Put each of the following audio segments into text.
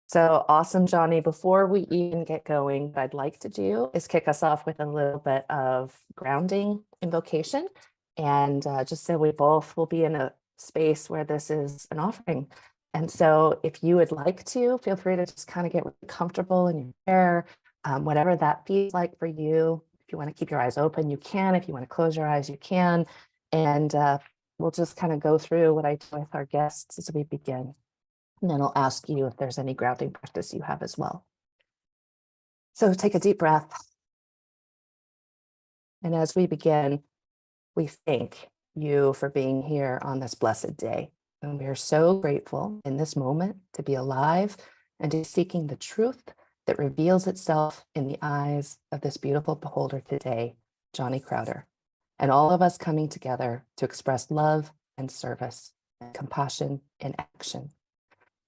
So awesome, Johnny. Before we even get going, what I'd like to do is kick us off with a little bit of grounding invocation. And just so we both will be in a space where this is an offering. And so if you would like to, feel free to just kind of get really comfortable in your chair, whatever that feels like for you. If you want to keep your eyes open, you can. If you want to close your eyes, you can. And we'll just kind of go through what I do with our guests as we begin. And then I'll ask you if there's any grounding practice you have as well. So take a deep breath. And as we begin, we thank you for being here on this blessed day. And we are so grateful in this moment to be alive and to be seeking the truth that reveals itself in the eyes of this beautiful beholder today, Johnny Crowder, and all of us coming together to express love and service and compassion in action.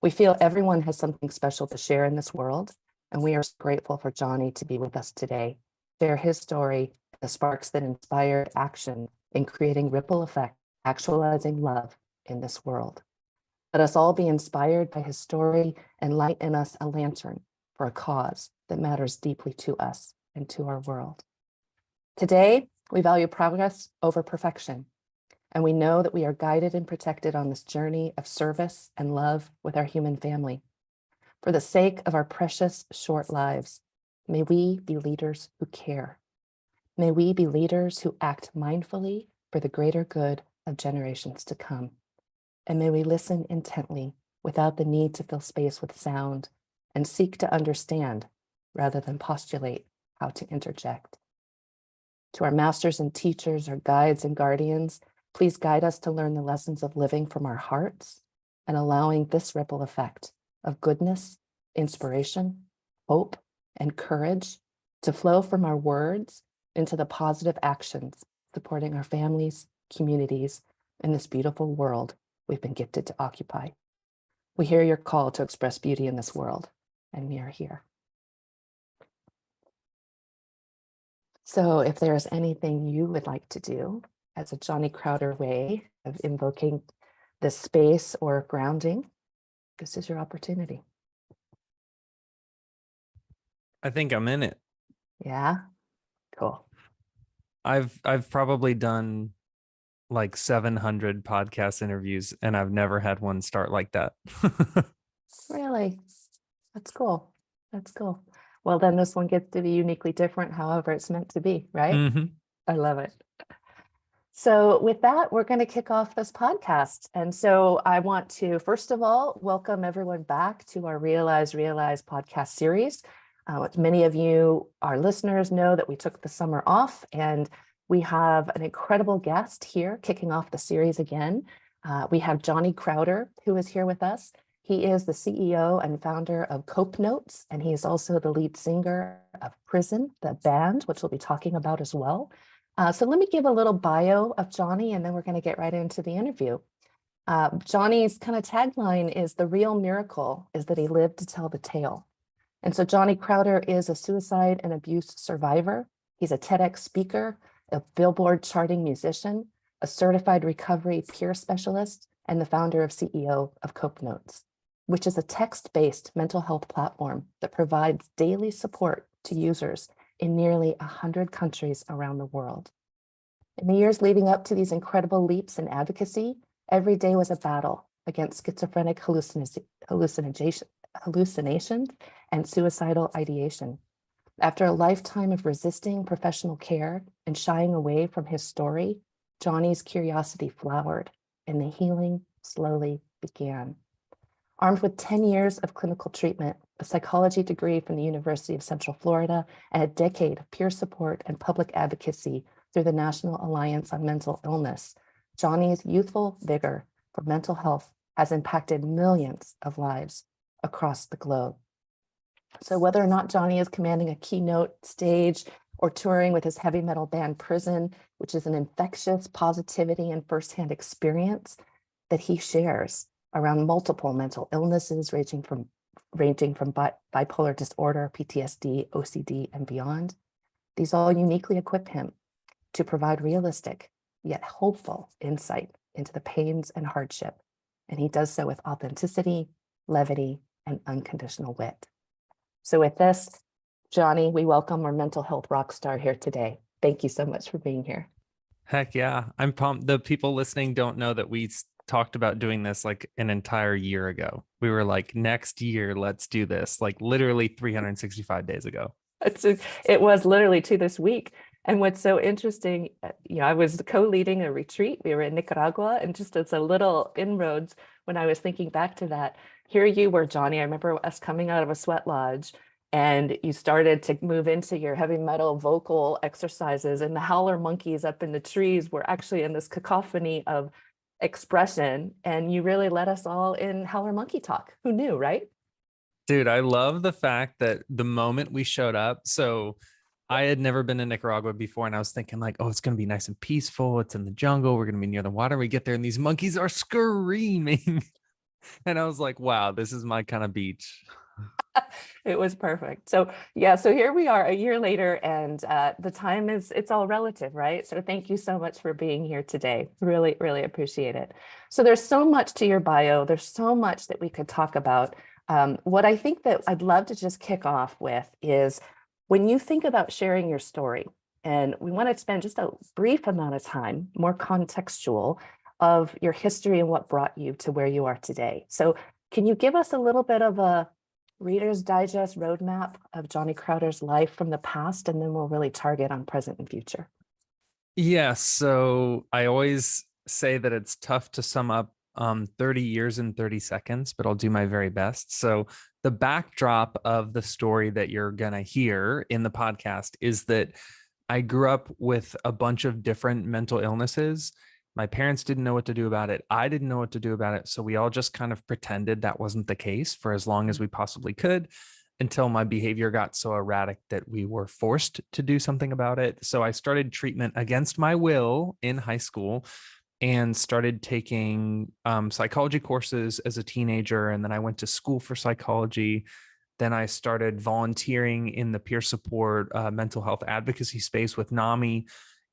We feel everyone has something special to share in this world, and we are grateful for Johnny to be with us today, share his story, the sparks that inspired action in creating ripple effect, actualizing love in this world. Let us all be inspired by his story and light in us a lantern for a cause that matters deeply to us and to our world. Today, we value progress over perfection. And we know that we are guided and protected on this journey of service and love with our human family. For the sake of our precious short lives, may we be leaders who care. May we be leaders who act mindfully for the greater good of generations to come. And may we listen intently without the need to fill space with sound and seek to understand rather than postulate how to interject. To our masters and teachers, our guides and guardians, please guide us to learn the lessons of living from our hearts and allowing this ripple effect of goodness, inspiration, hope, and courage to flow from our words into the positive actions supporting our families, communities, and this beautiful world we've been gifted to occupy. We hear your call to express beauty in this world, and we are here. So if there's anything you would like to do as a Johnny Crowder way of invoking this space or grounding, this is your opportunity. I think I'm in it. Yeah, cool. I've probably done like 700 podcast interviews and I've never had one start like that. Really? That's cool. That's cool. Well, then this one gets to be uniquely different, however it's meant to be, right? Mm-hmm. I love it. So with that, we're going to kick off this podcast. And so I want to, first of all, welcome everyone back to our Realize podcast series. Many of you, our listeners, know that we took the summer off, and we have an incredible guest here kicking off the series again. We have Johnny Crowder, who is here with us. He is the CEO and founder of Cope Notes, and he is also the lead singer of Prison, the band, which we'll be talking about as well. So let me give a little bio of Johnny, and then we're going to get right into the interview. Johnny's kind of tagline is "The real miracle is that he lived to tell the tale." And so Johnny Crowder is a suicide and abuse survivor. He's a TEDx speaker, a Billboard charting musician, a certified recovery peer specialist, and the founder of CEO of Cope Notes, which is a text-based mental health platform that provides daily support to users in nearly 100 countries around the world. In the years leading up to these incredible leaps in advocacy, every day was a battle against schizophrenic hallucinations and suicidal ideation. After a lifetime of resisting professional care and shying away from his story, Johnny's curiosity flowered and the healing slowly began. Armed with 10 years of clinical treatment, a psychology degree from the University of Central Florida, and a decade of peer support and public advocacy through the National Alliance on Mental Illness, Johnny's youthful vigor for mental health has impacted millions of lives across the globe. So whether or not Johnny is commanding a keynote stage or touring with his heavy metal band Prison, which is an infectious positivity and firsthand experience that he shares around multiple mental illnesses ranging from bipolar disorder, PTSD, OCD, and beyond, these all uniquely equip him to provide realistic yet hopeful insight into the pains and hardship. And he does so with authenticity, levity, and unconditional wit. So with this, Johnny, we welcome our mental health rock star here today. Thank you so much for being here. Heck yeah. I'm pumped. The people listening don't know that we talked about doing this like an entire year ago. We were like, next year, let's do this, like literally 365 days ago. It was literally to this week. And what's so interesting, I was co-leading a retreat. We were in Nicaragua, and just as a little inroads, when I was thinking back to that, here you were, Johnny. I remember us coming out of a sweat lodge, and you started to move into your heavy metal vocal exercises, and the howler monkeys up in the trees were actually in this cacophony of expression, and you really let us all in howler monkey talk. Who knew, right? Dude, I love the fact that the moment we showed up, so I had never been to Nicaragua before, and I was thinking like, oh, it's going to be nice and peaceful. It's in the jungle. We're going to be near the water. We get there and these monkeys are screaming. And I was like, wow, this is my kind of beach. It was perfect. So yeah, so here we are a year later, and the time it's all relative, right? So thank you so much for being here today. Really, really appreciate it. So there's so much to your bio. There's so much that we could talk about. What I think that I'd love to just kick off with is when you think about sharing your story, and we want to spend just a brief amount of time, more contextual, of your history and what brought you to where you are today. So can you give us a little bit of a Reader's Digest roadmap of Johnny Crowder's life from the past, and then we'll really target on present and future? Yeah, so I always say that it's tough to sum up 30 years in 30 seconds, but I'll do my very best. So the backdrop of the story that you're going to hear in the podcast is that I grew up with a bunch of different mental illnesses. My parents didn't know what to do about it. I didn't know what to do about it. So we all just kind of pretended that wasn't the case for as long as we possibly could, until my behavior got so erratic that we were forced to do something about it. So I started treatment against my will in high school and started taking psychology courses as a teenager. And then I went to school for psychology. Then I started volunteering in the peer support mental health advocacy space with NAMI.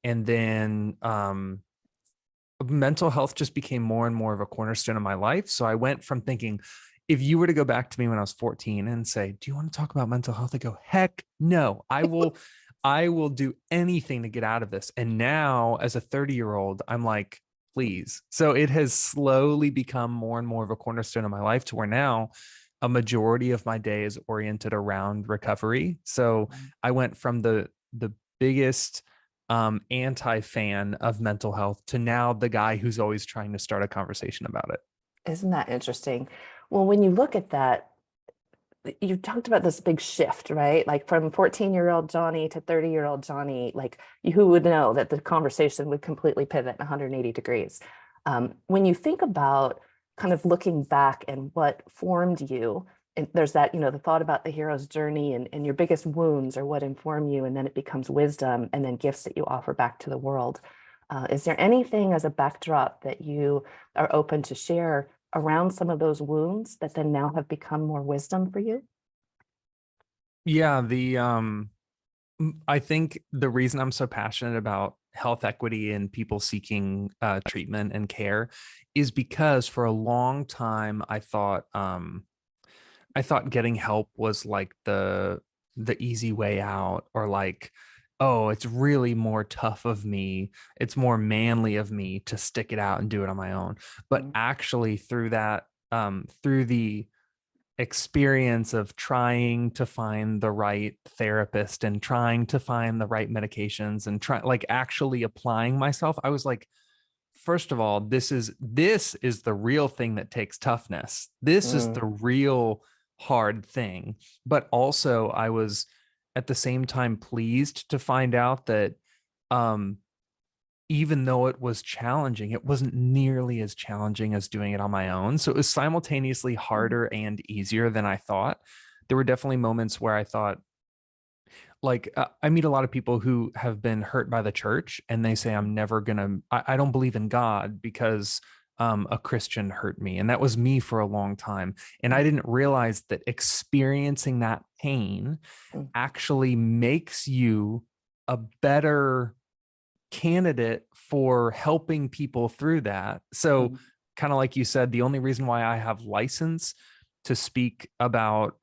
And then mental health just became more and more of a cornerstone of my life. So I went from thinking, if you were to go back to me when I was 14 and say, do you want to talk about mental health? I go, heck no, I will do anything to get out of this. And now as a 30-year-old, I'm like, please. So it has slowly become more and more of a cornerstone of my life, to where now a majority of my day is oriented around recovery. So I went from the biggest anti-fan of mental health to now the guy who's always trying to start a conversation about it. Isn't that interesting? Well, when you look at that, you talked about this big shift, right? Like from 14-year-old Johnny to 30-year-old Johnny, like who would know that the conversation would completely pivot 180 degrees? When you think about kind of looking back and what formed you, and there's that, the thought about the hero's journey, and your biggest wounds are what inform you, and then it becomes wisdom and then gifts that you offer back to the world. Is there anything as a backdrop that you are open to share around some of those wounds that then now have become more wisdom for you? Yeah, I think the reason I'm so passionate about health equity and people seeking treatment and care is because for a long time I thought getting help was like the easy way out, or like, oh, it's really more tough of me, it's more manly of me to stick it out and do it on my own. But actually through that, through the experience of trying to find the right therapist and trying to find the right medications and like actually applying myself, I was like, first of all, this is the real thing that takes toughness. This is the real hard thing. But also I was at the same time pleased to find out that even though it was challenging, it wasn't nearly as challenging as doing it on my own. So it was simultaneously harder and easier than I thought. There were definitely moments where I thought, like, I meet a lot of people who have been hurt by the church, and they say, I'm never gonna, I don't believe in God because a Christian hurt me. And that was me for a long time. And I didn't realize that experiencing that pain actually makes you a better candidate for helping people through that. So kind of like you said, the only reason why I have license to speak about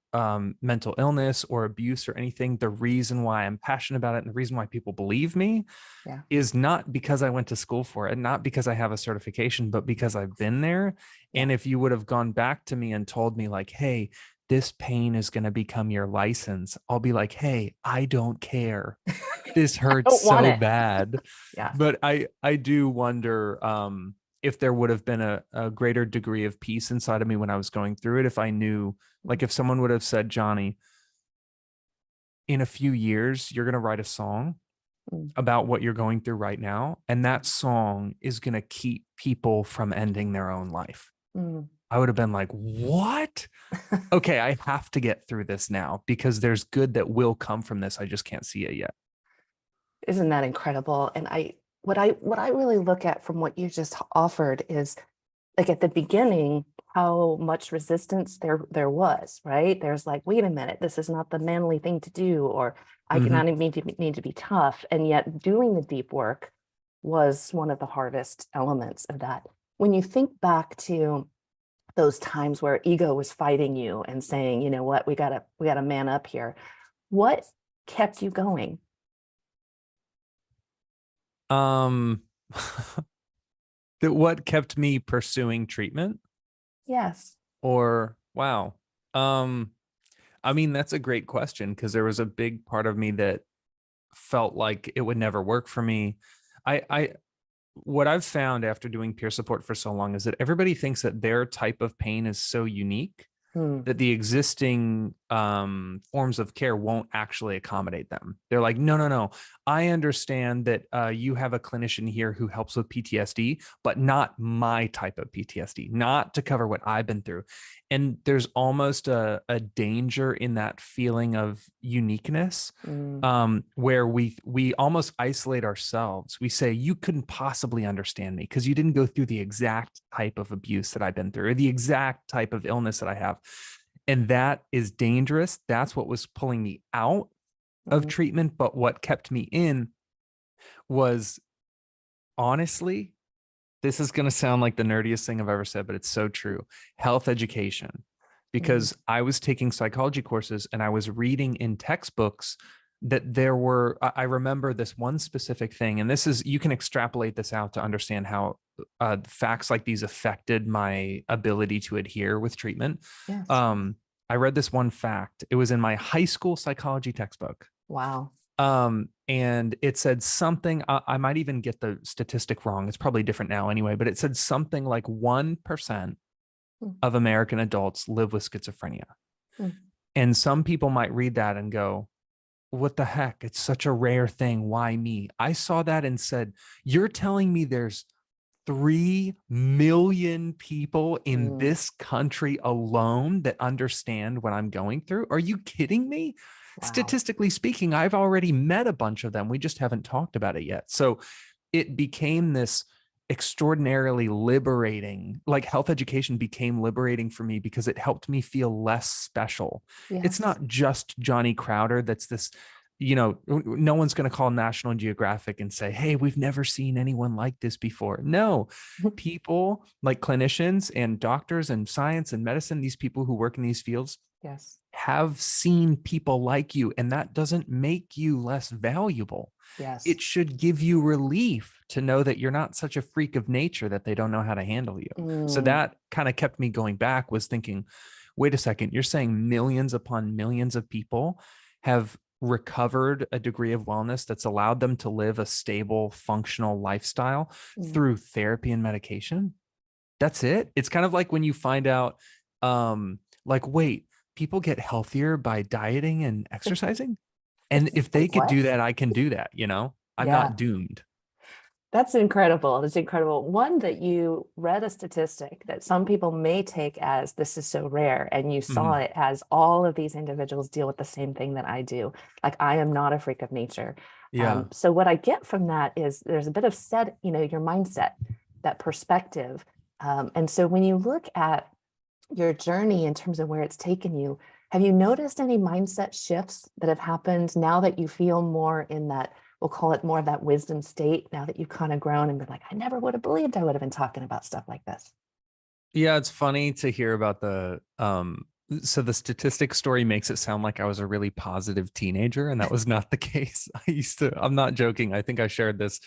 mental illness or abuse or anything, the reason why I'm passionate about it and the reason why people believe me Yeah. is not because I went to school for it, not because I have a certification, but because I've been there. Yeah. And if you would have gone back to me and told me like, hey, this pain is going to become your license, I'll be like, hey, I don't care. This I hurts don't want so it. bad. Yeah. But I do wonder if there would have been a greater degree of peace inside of me when I was going through it. If I knew, like if someone would have said, Johnny, in a few years, you're going to write a song Mm. about what you're going through right now. And that song is going to keep people from ending their own life. Mm. I would have been like, what? Okay, I have to get through this now because there's good that will come from this. I just can't see it yet. Isn't that incredible? And what I really look at from what you just offered is, like, at the beginning, how much resistance there was, right? There's like, wait a minute, this is not the manly thing to do, or I do Mm-hmm. not need to be tough. And yet doing the deep work was one of the hardest elements of that. When you think back to those times where ego was fighting you and saying, you know what, we gotta man up here. What kept you going? Um, that what kept me pursuing treatment Yes. or wow. Um, I mean, that's a great question because there was a big part of me that felt like it would never work for me. I what I've found after doing peer support for so long is that everybody thinks that their type of pain is so unique Hmm. that the existing forms of care won't actually accommodate them. They're like, no, no, no. I understand that you have a clinician here who helps with PTSD, but not my type of PTSD, not to cover what I've been through. And there's almost a danger in that feeling of uniqueness, Mm. where we almost isolate ourselves. We say, you couldn't possibly understand me because you didn't go through the exact type of abuse that I've been through or the exact type of illness that I have. And that is dangerous. That's what was pulling me out of Mm. treatment. But what kept me in was, honestly, this is going to sound like the nerdiest thing I've ever said, but it's so true. Health education. Mm. Because I was taking psychology courses and I was reading in textbooks that there were, I remember this one specific thing, and this is, you can extrapolate this out to understand how facts like these affected my ability to adhere with treatment. Yes. I read this one fact. It was in my high school psychology textbook. Wow. And it said something, I might even get the statistic wrong. It's probably different now anyway, but it said something like 1% Mm. of American adults live with schizophrenia. Mm. And some people might read that and go, what the heck? It's such a rare thing. Why me? I saw that and said, you're telling me there's 3 million people in Mm. this country alone that understand what I'm going through? Are you kidding me? Wow. Statistically speaking, I've already met a bunch of them. We just haven't talked about it yet. So it became this extraordinarily liberating, like health education became liberating for me because it helped me feel less special. It's Yes. not just Johnny Crowder that's this, no one's going to call National Geographic and say, hey, we've never seen anyone like this before. No, people like clinicians and doctors and science and medicine, these people who work in these fields Yes. have seen people like you, and that doesn't make you less valuable. Yes. It should give you relief to know that you're not such a freak of nature that they don't know how to handle you. So Mm. that kind of kept me going back, was thinking, wait a second, you're saying millions upon millions of people have recovered a degree of wellness that's allowed them to live a stable, functional lifestyle Mm. through therapy and medication? That's it. It's kind of like when you find out, like, wait, people get healthier by dieting and exercising. And if they Like could what? do that, I can do that. I'm Yeah. not doomed. That's incredible. That's incredible. One, that you read a statistic that some people may take as this is so rare, and you saw Mhm. it as all of these individuals deal with the same thing that I do. Like, I am not a freak of nature. Yeah. So what I get from that is there's a bit of your mindset, that perspective. And so when you look at your journey in terms of where it's taken you, have you noticed any mindset shifts that have happened now that you feel more in that, we'll call it more of that wisdom state, now that you've kind of grown and been like, I never would have believed I would have been talking about stuff like this? Yeah, it's funny to hear about So the statistic story makes it sound like I was a really positive teenager, and that was not the case. I'm not joking. I think I shared this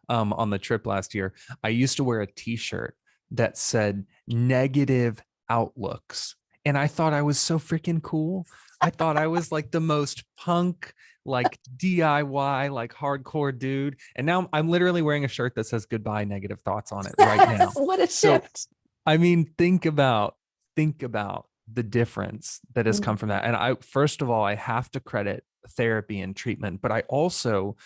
on the trip last year. I used to wear a t-shirt that said negative outlooks. And I thought I was so freaking cool. I thought I was like the most punk, like DIY, like hardcore dude. And now I'm literally wearing a shirt that says goodbye negative thoughts on it right now. What a So, shift. I mean, think about the difference that has come from Mm, that. And I, first of all, I have to credit therapy and treatment, but I also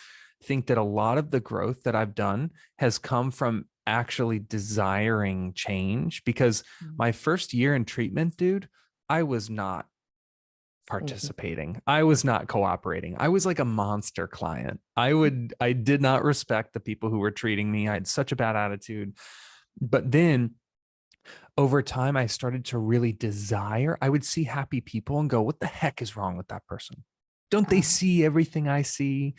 think that a lot of the growth that I've done has come from actually desiring change, because mm, my first year in treatment, dude, I was not mhm. participating. I was not cooperating. I was like a monster client. I did not respect the people who were treating me. I had such a bad attitude. But then over time, I started to really desire. I would see happy people and go, what the heck is wrong with that person? Don't they Uh, see everything I see?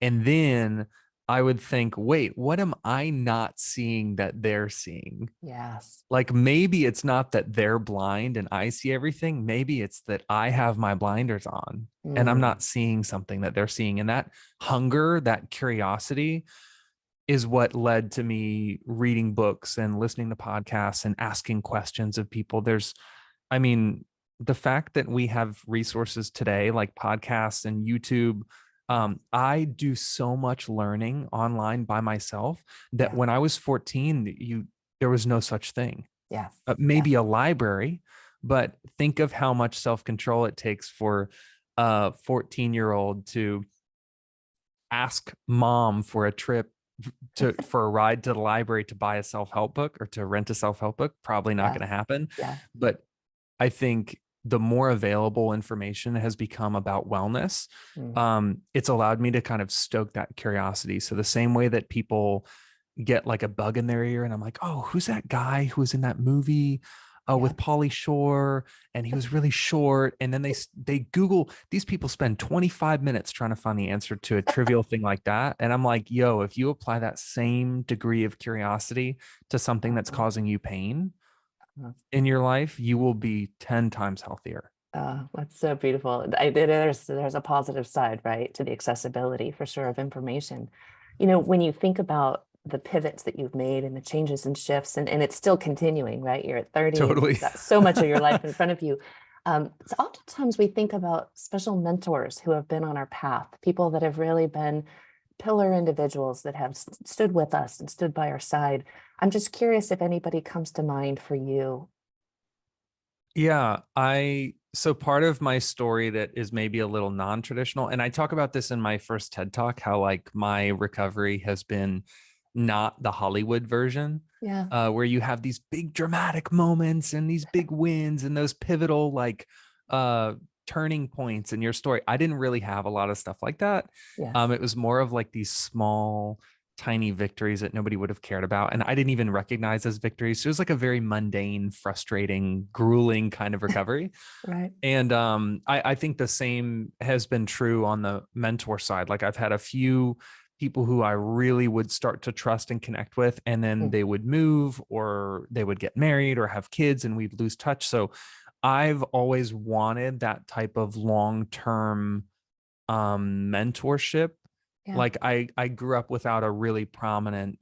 And then I would think, wait, what am I not seeing that they're seeing? yes. Like maybe it's not that they're blind and I see everything. Maybe it's that I have my blinders on and I'm Mm, not seeing something that they're seeing. And that hunger, that curiosity is what led to me reading books and listening to podcasts and asking questions of people. I mean, the fact that we have resources today like podcasts and YouTube, yeah. I do so much learning online by myself that Yeah. when I was 14, there was no such thing. Yes. Yes. Maybe a library, but think of how much self-control it takes for a 14-year-old to ask mom for a trip for a ride to the library to buy a self-help book or to rent a self-help book. Probably not Yeah. going to happen. Yeah. But I think the more available information has become about wellness, Mm, it's allowed me to kind of stoke that curiosity. So the same way that people get like a bug in their ear and I'm like, oh, who's that guy who was in that movie yeah. with Pauly Shore and he was really short, and then they Google, these people spend 25 minutes trying to find the answer to a trivial thing like that, and I'm like, yo, if you apply that same degree of curiosity to something that's Uh, causing you pain uh, in your life, you will be 10 times healthier. that's so beautiful. There's a positive side, right, to the accessibility for sure of information. You know, when you think about the pivots that you've made and the changes and shifts, and it's still continuing, right? You're at 30 and Totally. you've got so much of your life in front of you. So oftentimes we think about special mentors who have been on our path, people that have really been pillar individuals that have stood with us and stood by our side. I'm just curious if anybody comes to mind for you. Yeah, so part of my story that is maybe a little non-traditional, and I talk about this in my first TED Talk, how like my recovery has been not the Hollywood version, Yeah. where you have these big dramatic moments and these big wins and those pivotal like uh turning points in your story. I didn't really have a lot of stuff like that. Yes. It was more of like these small tiny victories that nobody would have cared about. And I didn't even recognize as victories. So it was like a very mundane, frustrating, grueling kind of recovery. Right. And I think the same has been true on the mentor side. Like I've had a few people who I really would start to trust and connect with, and then Mm, they would move or they would get married or have kids and we'd lose touch. So I've always wanted that type of long-term mentorship. yeah. Like I grew up without a really prominent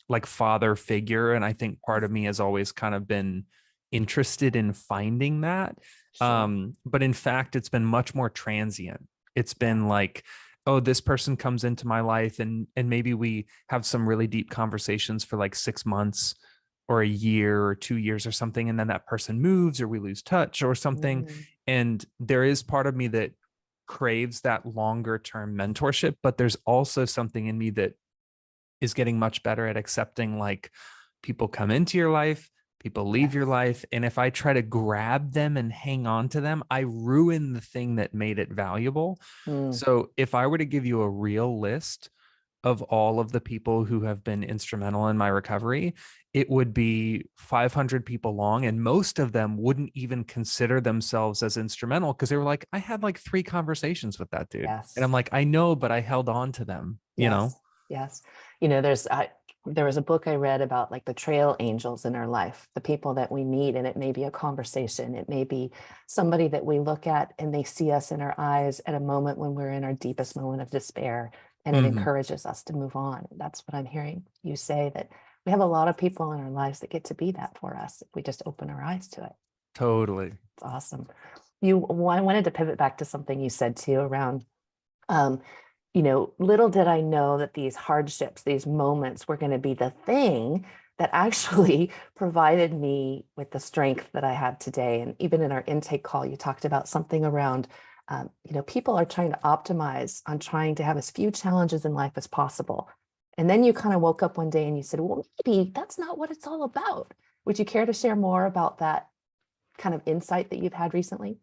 like father figure, and I think part of me has always kind of been interested in finding that. Sure. But in fact it's been much more transient. It's Yeah. been like, oh, this person comes into my life and maybe we have some really deep conversations for like 6 months or a year or 2 years or something, and then that person moves or we lose touch or something. Mm, And there is part of me that craves that longer term mentorship, but there's also something in me that is getting much better at accepting like people come into your life, people leave your yes. life, and if I try to grab them and hang on to them, I ruin the thing that made it valuable. Mm, So if I were to give you a real list of all of the people who have been instrumental in my recovery, it would be 500 people long. And most of them wouldn't even consider themselves as instrumental because they were like, I had like 3 conversations with that dude. And yes. I'm like, I know, but I held on to them, you know? Yes. Yes. You know, there's There was a book I read about like the trail angels in our life, the people that we meet, and it may be a conversation. It may be somebody that we look at and they see us in our eyes at a moment when we're in our deepest moment of despair, and it Mhm. encourages us to move on. That's what I'm hearing you say, that we have a lot of people in our lives that get to be that for us if we just open our eyes to it. Totally. It's awesome. I wanted to pivot back to something you said too around um, little did I know that these hardships, these moments were going to be the thing that actually provided me with the strength that I have today. And even in our intake call, you talked about something around, people are trying to optimize on trying to have as few challenges in life as possible. And then you kind of woke up one day and you said, well, maybe that's not what it's all about. Would you care to share more about that kind of insight that you've had recently?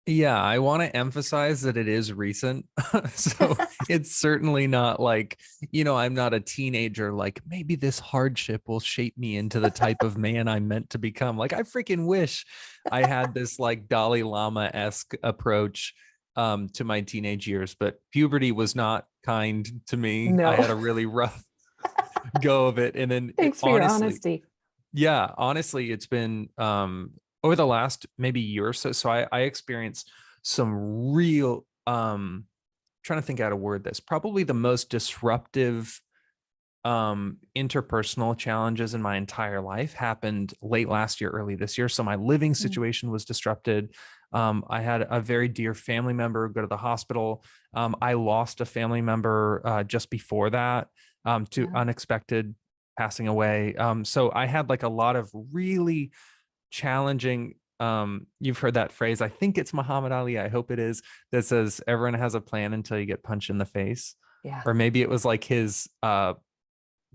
Yeah, I want to emphasize that it is recent. So it's certainly not like, I'm not a teenager, like maybe this hardship will shape me into the type of man I'm meant to become. Like, I freaking wish I had this like Dalai Lama-esque approach to my teenage years, but puberty was not kind to me. I No. had a really rough go of it. And then Thanks for your honestly, honesty. yeah, honestly, it's been over the last maybe year or so. So I experienced some real trying to think how to word this, probably the most disruptive interpersonal challenges in my entire life happened late last year, early this year. So my living Mm. situation was disrupted. I had a very dear family member go to the hospital. I lost a family member just before that to Yeah. unexpected passing away. So I had like a lot of really challenging. You've heard that phrase. I think it's Muhammad Ali. I hope it is, that says everyone has a plan until you get punched in the face. Yeah. Or maybe it was like his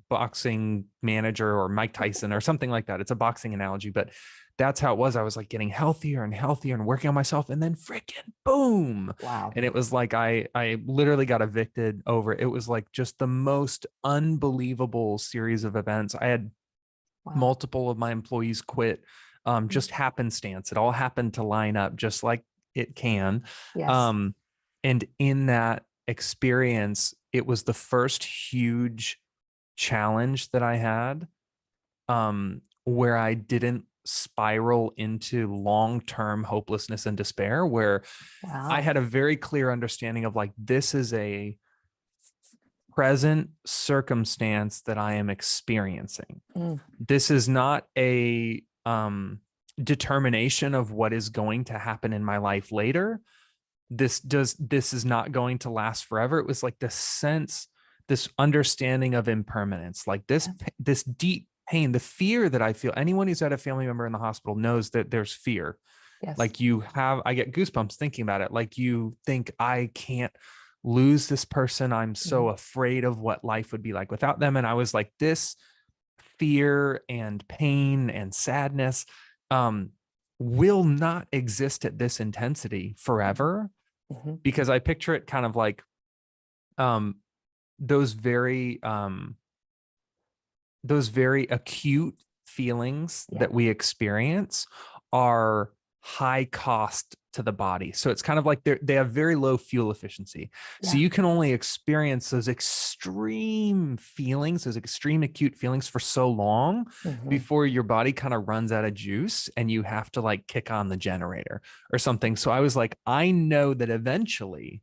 boxing manager or Mike Tyson or something like that. It's a boxing analogy, but that's how it was. I was like getting healthier and healthier and working on myself, and then freaking boom. Wow. And it was like I literally got evicted over. It was like just the most unbelievable series of events. I had Wow. multiple of my employees quit, Mm. just happenstance. It all happened to line up just like it can. Yes. Um, and in that experience, it was the first huge challenge that I had, where I didn't spiral into long-term hopelessness and despair, where I Wow. had a very clear understanding of like, this is a present circumstance that I am experiencing. Mm. This is not a determination of what is going to happen in my life later. This is not going to last forever. It was like this sense, this understanding of impermanence, like Yes. this deep pain, the fear that I feel. Anyone who's had a family member in the hospital knows that there's fear. Yes. Like I get goosebumps thinking about it. Like you think, I can't lose this person. I'm so Mhm. afraid of what life would be like without them. And I was like, this fear and pain and sadness um, will not exist at this intensity Mhm. forever, Mhm. because I picture it kind of like um, those very acute feelings Yeah. that we experience are high cost to the body. So it's kind of like they have very low fuel efficiency. So Yeah. you can only experience those extreme feelings, those extreme acute feelings for so long Mhm. before your body kind of runs out of juice and you have to like kick on the generator or something. So I was like, I know that eventually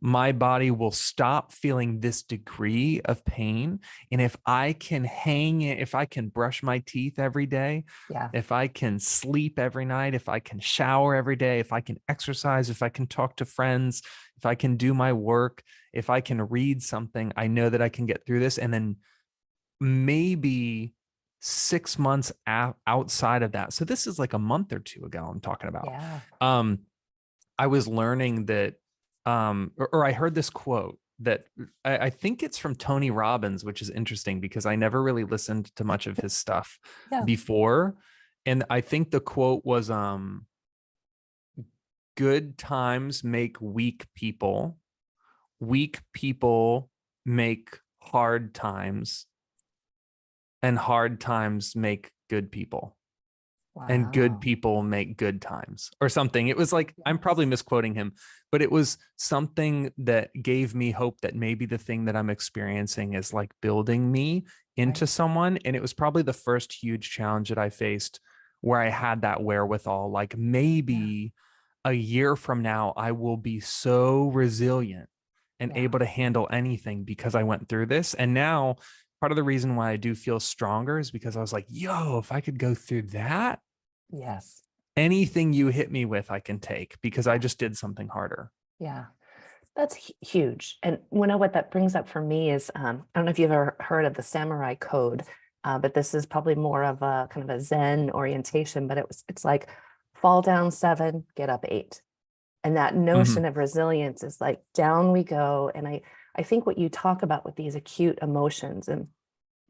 my body will stop feeling this degree of pain. And if I can hang it, if I can brush my teeth every day, Yeah. if I can sleep every night, if I can shower every day, if I can exercise, if I can talk to friends, if I can do my work, if I can read something, I know that I can get through this. And then maybe 6 months outside of that. So this is like a month or two ago I'm talking about. Yeah. Um, I was learning that, or I heard this quote that I think it's from Tony Robbins, which is interesting because I never really listened to much of his stuff Yeah. before. And I think the quote was, good times make weak people make hard times, and hard times make good people. and good Wow. people make good times or something. It was like, I'm probably Yes. misquoting him, but it was something that gave me hope that maybe the thing that I'm experiencing is like building me into Right. someone. And it was probably the first huge challenge that I faced where I had that wherewithal. Like Yeah. maybe a year from now, I will be so resilient and Yeah. able to handle anything because I went through this. And now, part of the reason why I do feel stronger is because I was like, yo, if I could go through that, Yes. anything you hit me with, I can take because I Yeah. just did something harder. Yeah. That's huge. And you know what that brings up for me is I don't know if you've ever heard of the samurai code, but this is probably more of a kind of a Zen orientation, but it's like fall down 7, get up 8. And that Mm-hmm. notion of resilience is like down we go. And I think what you talk about with these acute emotions, and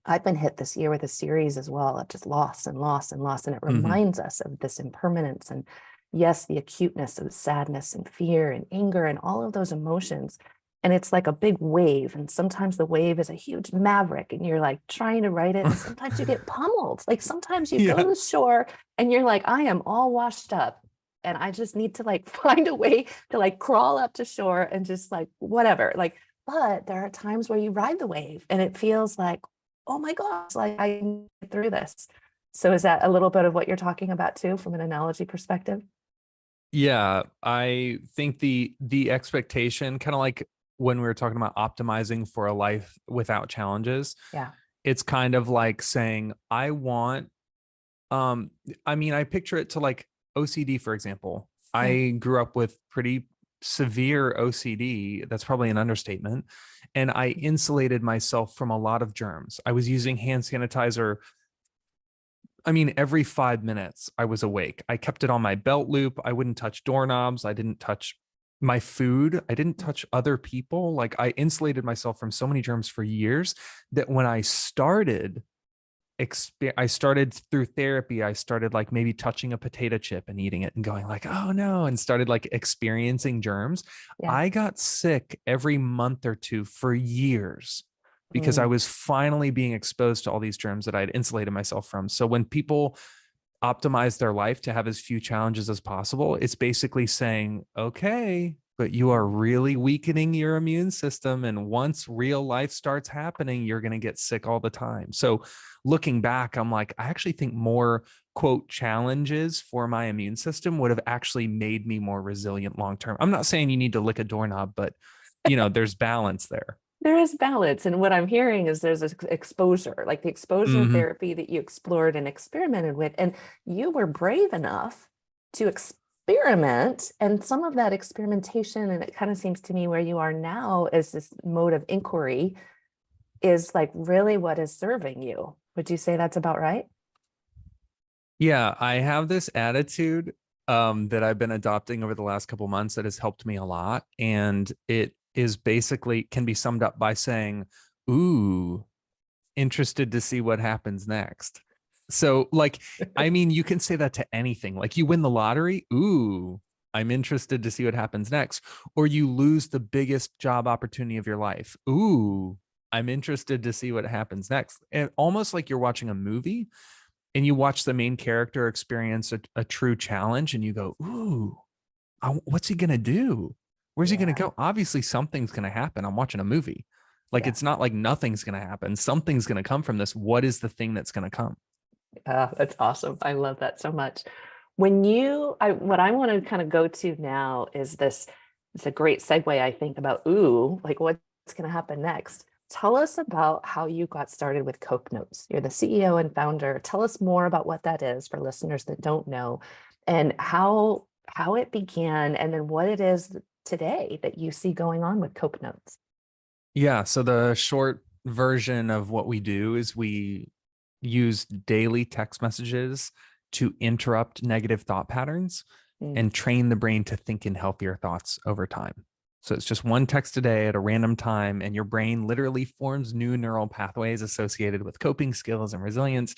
I've been hit this year with a series as well of just loss and loss and loss. And it Mm-hmm. reminds us of this impermanence and, yes, the acuteness of sadness and fear and anger and all of those emotions. And it's like a big wave. And sometimes the wave is a huge maverick and you're like trying to ride it. And sometimes you get pummeled. Like sometimes you go Yeah. to the shore and you're like, I am all washed up. And I just need to like find a way to like crawl up to shore and just like whatever. Like, but there are times where you ride the wave and it feels like, oh my gosh, like I can get through this. So is that a little bit of what you're talking about too, from an analogy perspective? Yeah. I think the expectation, kind of like when we were talking about optimizing for a life without challenges, Yeah. it's kind of like saying, I want um I mean, I picture it to like OCD, for example. Yeah. I grew up with pretty severe OCD. That's probably an understatement. And I insulated myself from a lot of germs. I was using hand sanitizer. I mean, every 5 minutes I was awake. I kept it on my belt loop. I wouldn't touch doorknobs. I didn't touch my food. I didn't touch other people. Like I insulated myself from so many germs for years that when I started through therapy. I started like maybe touching a potato chip and eating it and going like, oh no, and started like experiencing germs. Yeah. I got sick every month or two for years because I Mm, was finally being exposed to all these germs that I had insulated myself from. So when people optimize their life to have as few challenges as possible, it's basically saying, okay, but you are really weakening your immune system. And once real life starts happening, you're going to get sick all the time. So looking back, I'm like, I actually think more quote challenges for my immune system would have actually made me more resilient long term. I'm not saying you need to lick a doorknob, but there's balance there. there is balance. And what I'm hearing is there's exposure, like the exposure Mm-hmm. therapy that you explored and experimented with. And you were brave enough to experiment. And some of that experimentation, and it kind of seems to me where you are now is this mode of inquiry is like really what is serving you. Would you say that's about right? Yeah, I have this attitude that I've been adopting over the last couple months that has helped me a lot. And it is basically can be summed up by saying, ooh, interested to see what happens next. So, like, I mean, you can say that to anything. Like, you win the lottery, ooh, I'm interested to see what happens next. Or you lose the biggest job opportunity of your life, ooh, I'm interested to see what happens next. And almost like you're watching a movie and you watch the main character experience a true challenge and you go, ooh, what's he going to do? Where's he going to Yeah. go? Obviously, something's going to happen. I'm watching a movie. Like, Yeah. it's not like nothing's going to happen. Something's going to come from this. What is the thing that's going to come? That's awesome. I love that so much. What I want to kind of go to now is this. It's a great segue, I think, about ooh, like what's going to happen next. Tell us about how you got started with Coke Notes. You're the CEO and founder. Tell us more about what that is for listeners that don't know, and how it began, and then what it is today that you see going on with Coke Notes. Yeah. So, the short version of what we do is we use daily text messages to interrupt negative thought patterns Mm, and train the brain to think in healthier thoughts over time. So it's just one text a day at a random time, and your brain literally forms new neural pathways associated with coping skills and resilience.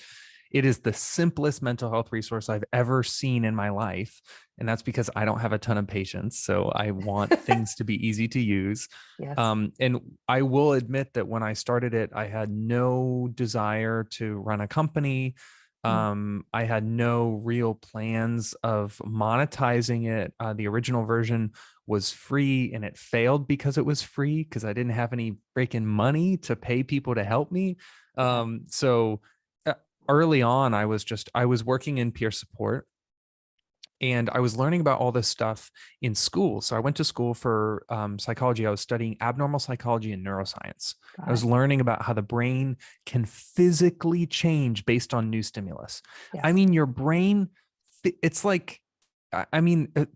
It is the simplest mental health resource I've ever seen in my life. And that's because I don't have a ton of patience. So I want things to be easy to use. yes. And I will admit that when I started it, I had no desire to run a company. Mm. I had no real plans of monetizing it. The original version was free and it failed because it was free because I didn't have any freaking money to pay people to help me. Yeah. So early on, I was working in peer support and I was learning about all this stuff in school. So I went to school for psychology. I was studying abnormal psychology and neuroscience. I Got was it. learning about how the brain can physically change based on new stimulus. I Yes. mean, your brain, it's like,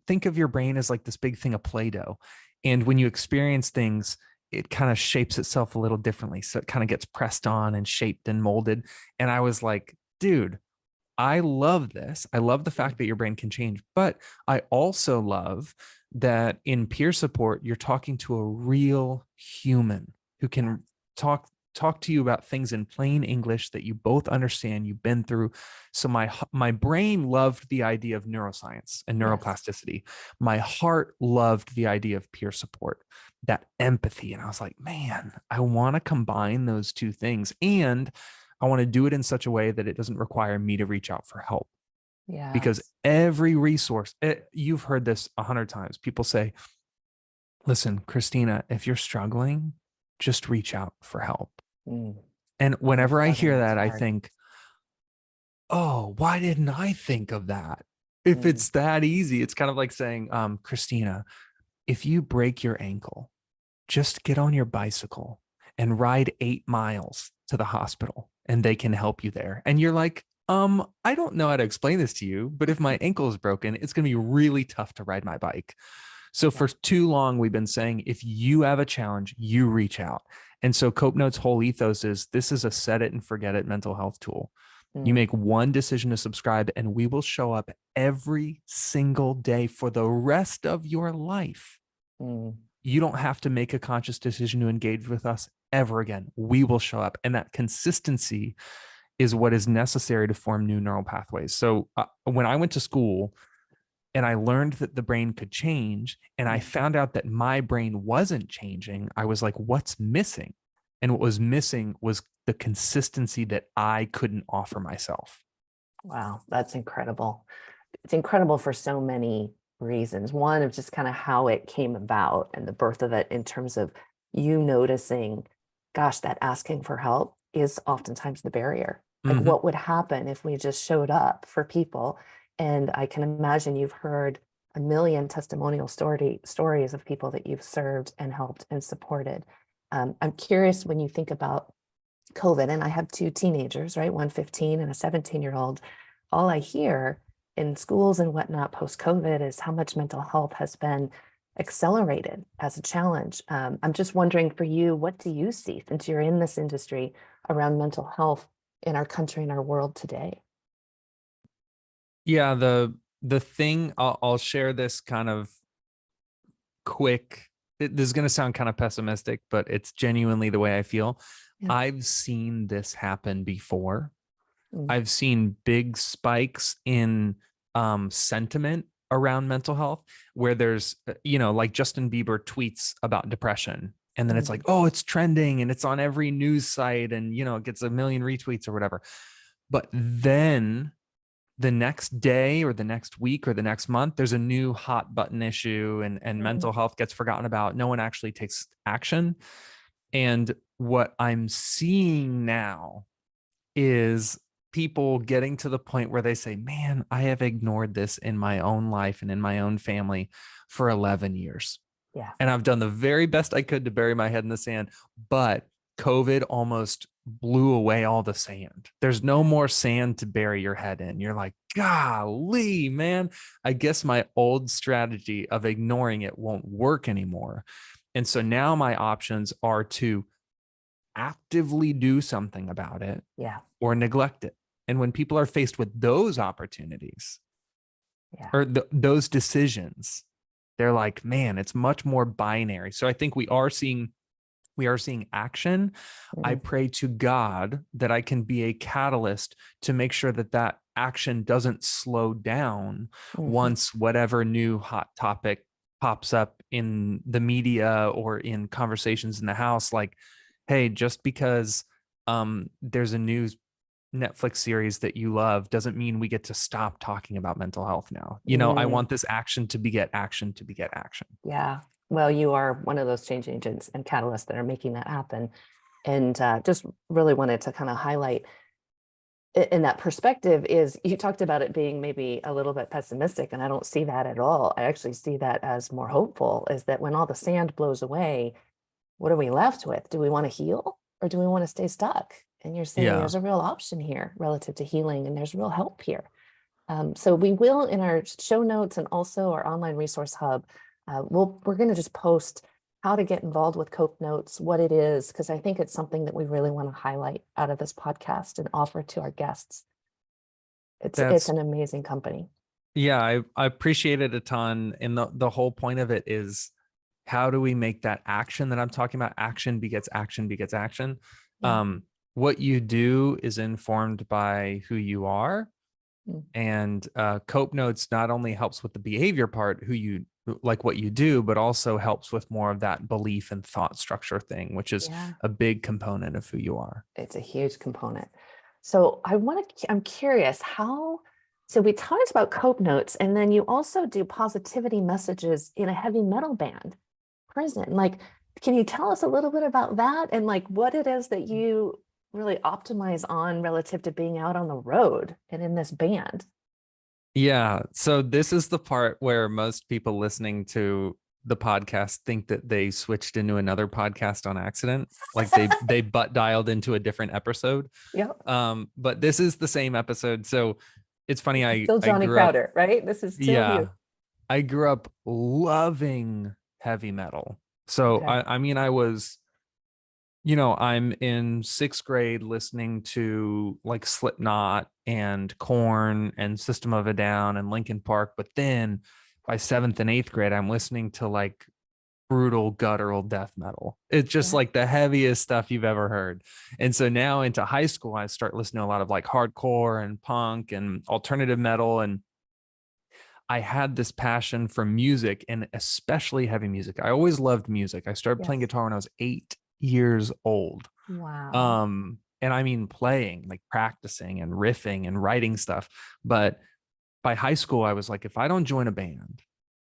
think of your brain as like this big thing of Play-Doh. And when you experience things, it kind of shapes itself a little differently. So it kind of gets pressed on and shaped and molded. And I was like, dude, I love this. I love the Mm. fact that your brain can change, but I also love that in peer support, you're talking to a real human who Yeah. can talk to you about things in plain English that you both understand, you've been through. So my brain loved the idea of neuroscience and Yes. neuroplasticity. My heart loved the idea of peer support, that empathy. And I was like, man, I want to combine those two things. And I want to do it in such a way that it doesn't require me to reach out for help because Yes. every resource, you've heard this 100 times. People say, listen, Christina, if you're struggling, just reach out for help. Mm. And Oh, I'm whenever I struggling. hear That's that, I hard. think, oh, why didn't I think of that? If Mm. it's that easy, it's kind of like saying, Christina, if you break your ankle, just get on your bicycle and ride 8 miles to the hospital and they can help you there. And you're like, I don't know how to explain this to you, but if my ankle is broken, it's going to be really tough to ride my bike. So Yeah. for too long, we've been saying, if you have a challenge, you reach out. And so Cope Note's whole ethos is this is a set it and forget it mental health tool. You Mm. make one decision to subscribe, and we will show up every single day for the rest of your life. Mm. You don't have to make a conscious decision to engage with us ever again. We will show up. And that consistency is what is necessary to form new neural pathways. So when I went to school and I learned that the brain could change, and I Mm. found out that my brain wasn't changing, I was like, what's missing? And what was missing was the consistency that I couldn't offer myself. Wow, that's incredible. It's incredible for so many reasons. One of just kind of how it came about and the birth of it in terms of you noticing, gosh, that asking for help is oftentimes the barrier. Like Mm-hmm. what would happen if we just showed up for people? And I can imagine you've heard a million testimonial stories of people that you've served and helped and supported. I'm curious when you think about COVID, and I have two teenagers, right? One 15 and a 17-year-old. All I hear in schools and whatnot post-COVID is how much mental health has been accelerated as a challenge. I'm just wondering for you, what do you see since you're in this industry around mental health in our country and our world today? Yeah, the thing I'll share this kind of quick. This is going to sound kind of pessimistic, but it's genuinely the way I feel. Yeah. I've seen this happen before. Mm. I've seen big spikes in sentiment around mental health where there's, like Justin Bieber tweets about depression. And then it's like, Mm. oh, it's trending and it's on every news site and, it gets a million retweets or whatever. But then the next day or the next week or the next month, there's a new hot button issue and Mm. mental health gets forgotten about. No one actually takes action. And what I'm seeing now is people getting to the point where they say, man, I have ignored this in my own life and in my own family for 11 years. Yeah. And I've done the very best I could to bury my head in the sand, but COVID almost blew away all the sand. There's no more sand to bury your head in. You're like, golly, man, I guess my old strategy of ignoring it won't work anymore. And so now my options are to actively do something about it Yeah. or neglect it. And when people are faced with those opportunities Yeah. or those decisions, they're like, man, it's much more binary. So I think we are seeing action. I Mm. pray to God that I can be a catalyst to make sure that that action doesn't slow down Mhm. once whatever new hot topic pops up in the media or in conversations in the house. Like, hey, just because there's a new Netflix series that you love doesn't mean we get to stop talking about mental health now. I Mm, want this action to beget action to beget action. yeah. Well, you are one of those change agents and catalysts that are making that happen. And just really wanted to kind of highlight in that perspective is you talked about it being maybe a little bit pessimistic, and I don't see that at all. I actually see that as more hopeful, is that when all the sand blows away, what are we left with? Do we want to heal or do we want to stay stuck? And you're saying Yeah, there's a real option here relative to healing, and there's real help here. So we will, in our show notes and also our online resource hub, we're going to just post how to get involved with Cope Notes, what it is, because I think it's something that we really want to highlight out of this podcast and offer to our guests. It's that's an amazing company. yeah, I appreciate it a ton. And the whole point of it is, how do we make that action that I'm talking about? Action begets action begets action. Yeah. What you do is informed by who you are. Mm. And Cope Notes not only helps with the behavior part, who you like, what you do, but also helps with more of that belief and thought structure thing, which is Yeah. a big component of who you are. It's a huge component. So I'm curious so we talked about Cope Notes, and then you also do positivity messages in a heavy metal band, Prison. Like, can you tell us a little bit about that and like what it is that you really optimize on relative to being out on the road and in this band? Yeah. So this is the part where most people listening to the podcast think that they switched into another podcast on accident. Like they butt dialed into a different episode. Yep. But this is the same episode. So it's funny. It's I still I Johnny grew up, Crowder, right? This is still you. yeah, I grew up loving heavy metal. So Okay. I was, I'm in sixth grade listening to like Slipknot and Korn and System of a Down and Linkin Park. But then by seventh and eighth grade, I'm listening to like brutal guttural death metal. It's just Yeah. like the heaviest stuff you've ever heard. And so now into high school, I start listening to a lot of like hardcore and punk and alternative metal. And I had this passion for music, and especially heavy music. I always loved music. I started playing Yes. guitar when I was 8 years old. Wow. And I mean playing, like practicing and riffing and writing stuff. But by high school, I was like, if I don't join a band,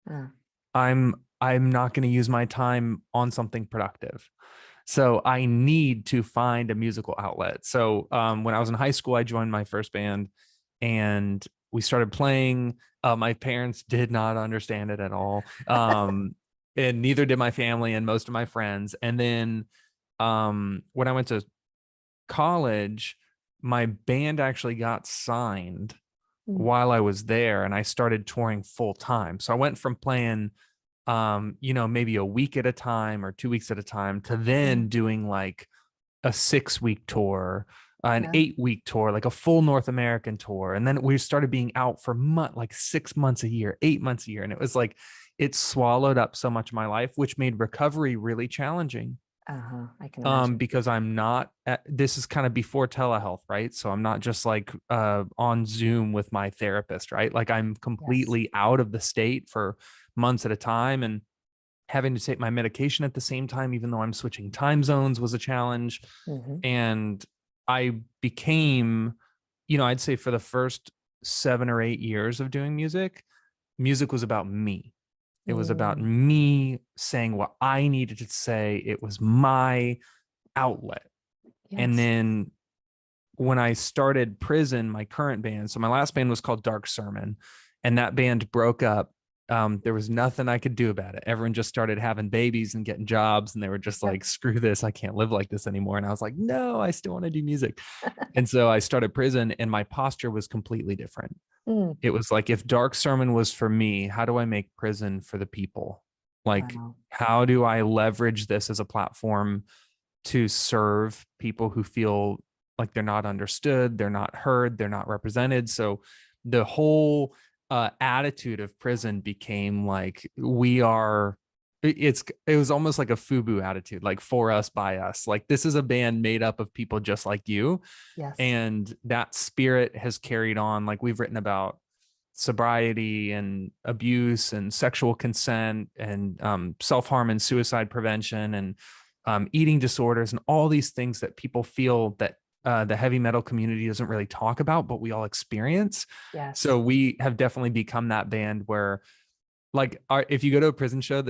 Uh, I'm not going to use my time on something productive. So I need to find a musical outlet. So when I was in high school, I joined my first band, and we started playing. My parents did not understand it at all. And neither did my family and most of my friends. And then when I went to college, my band actually got signed mm, while I was there, and I started touring full time. So I went from playing maybe a week at a time or 2 weeks at a time to yeah. then doing like a 6 week tour, an Yeah. 8 week tour, like a full North American tour. And then we started being out for like 6 months a year, 8 months a year. And it was like, it swallowed up so much of my life, which made recovery really challenging. Uh-huh. I can imagine. Because I'm not this is kind of before telehealth, right? So I'm not just like on Zoom with my therapist, right? Like I'm Yes. completely out of the state for months at a time, and having to take my medication at the same time, even though I'm switching time zones, was a challenge. Hmm. And I became, I'd say for the first 7 or 8 years of doing music, music was about me. It was about Mm, me saying what I needed to say. It was my outlet. And yes. then when I started Prison, my current band, so my last band was called Dark Sermon, and that band broke up. There was nothing I could do about it. Everyone just started having babies and getting jobs, and they were just Yep. like, screw this, I can't live like this anymore. And I was like, no, I still want to do music. And so I started Prison, and my posture was completely different. Mm, It was like, if Dark Sermon was for me, how do I make Prison for the people? Like, wow. how do I leverage this as a platform to serve people who feel like they're not understood, they're not heard, they're not represented? So the whole attitude of Prison became like, it was almost like a FUBU attitude, like for us, by us. Like, this is a band made up of people just like you. Yes. And that spirit has carried on. Like, we've written about sobriety and abuse and sexual consent and self-harm and suicide prevention and eating disorders and all these things that people feel that the heavy metal community doesn't really talk about, but we all experience. Yes. So we have definitely become that band where, like, if you go to a prison show,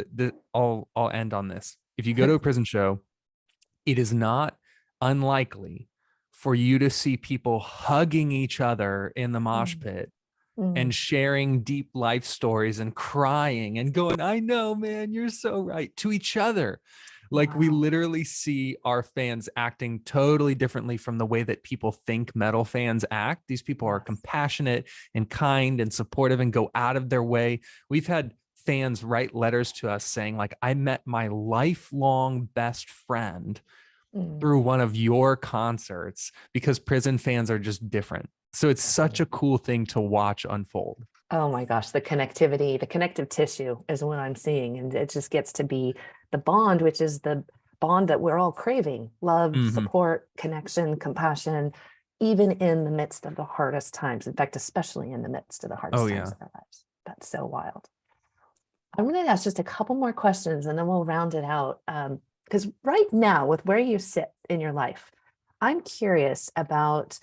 I'll end on this. If you go to a prison show, it is not unlikely for you to see people hugging each other in the mosh Mm, pit mm, and sharing deep life stories and crying and going, I know, man, you're so right, to each other. Like, we wow. literally see our fans acting totally differently from the way that people think metal fans act. These people are Yes. compassionate and kind and supportive and go out of their way. We've had fans write letters to us saying, like, I met my lifelong best friend Mm, through one of your concerts, because prison fans are just different. So it's such a definitely. cool thing to watch unfold. Oh my gosh, the connectivity, the connective tissue is what I'm seeing. And it just gets to be the bond, which is the bond that we're all craving: love, Mm-hmm. support, connection, compassion, even in the midst of the hardest times. In fact, especially in the midst of the Oh hardest times yeah. of our lives. That's so wild. I'm going to ask just a couple more questions and then we'll round it out. Because right now, with where you sit in your life, I'm curious about